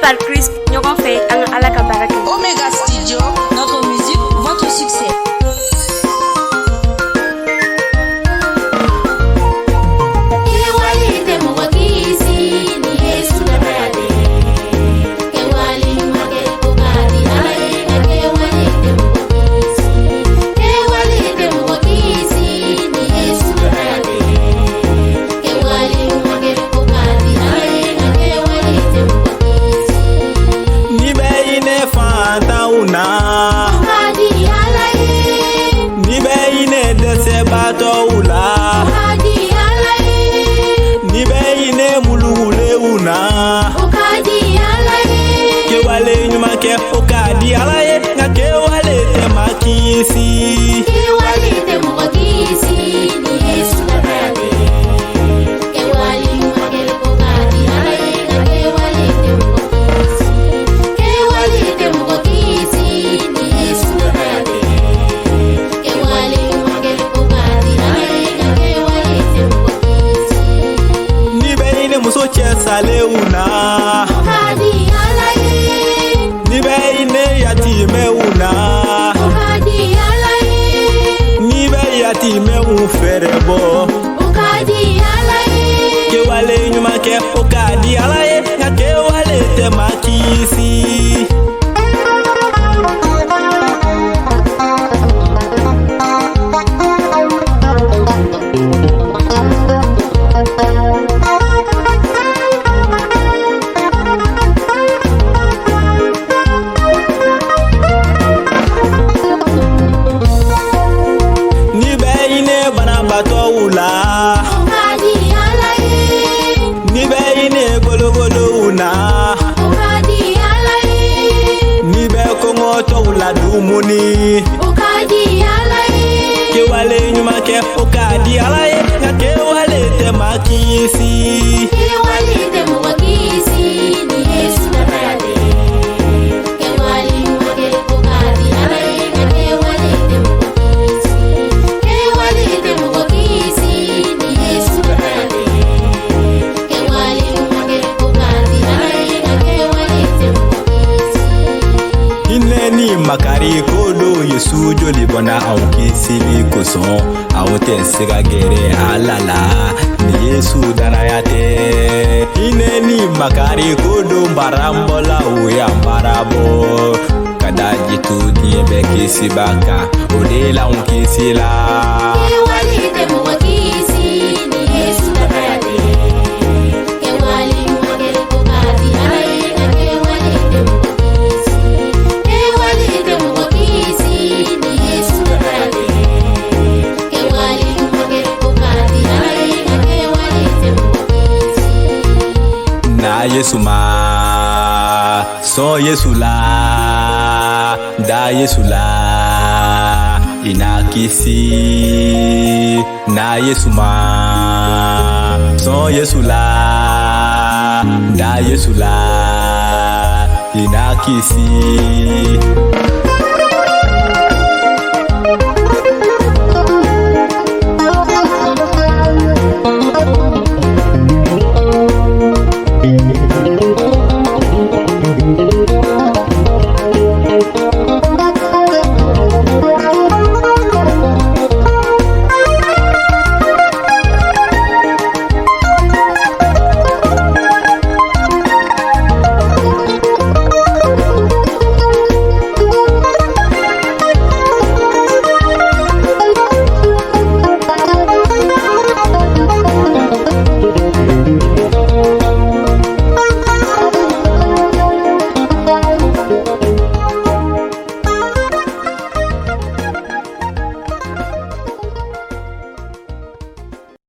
par Christ, nous avons fait un Alaka Baraka. Omega Studio, notre musique, votre succès. Okadi alaye ngake wale temakisi kewale temokisi ni Yesu barade kewale magel okadi alaye ngake wale temokisi kewale temokisi ni Yesu barade kewale magel okadi alaye ngake wale temokisi ni beine muso chesale una okadi meuna okadi alaye nibe yatime uferebo okadi alaye kewale nyuma ke okadi alaye ngake wale temakisi dumuni okadi alaye kewale nyuma ke okadi alaye ngake wale temakisi kewale temokisi ni Yesu barade kewale magel okadi alaye ngake wale temokisi kewale temokisi ni Yesu barade kewale magel okadi alaye ngake wale temokisi ineni makari kodo Yesu joli bona aukisili koson aute siga gere alala ni Yesu darayate ineni makari kodo barambola uya barabo kada jitu diebe kisibaka odela unkisila kewale temokisi ni Yesu barade kewale magel okadi alaye ngake wale temokisi kewale temokisi ni Yesu barade kewale magel okadi alaye ngake wale temokisi na Yesu ma so Yesu la da Yesu la inakisi na Yesu ma so Yesu la da Yesu la inakisi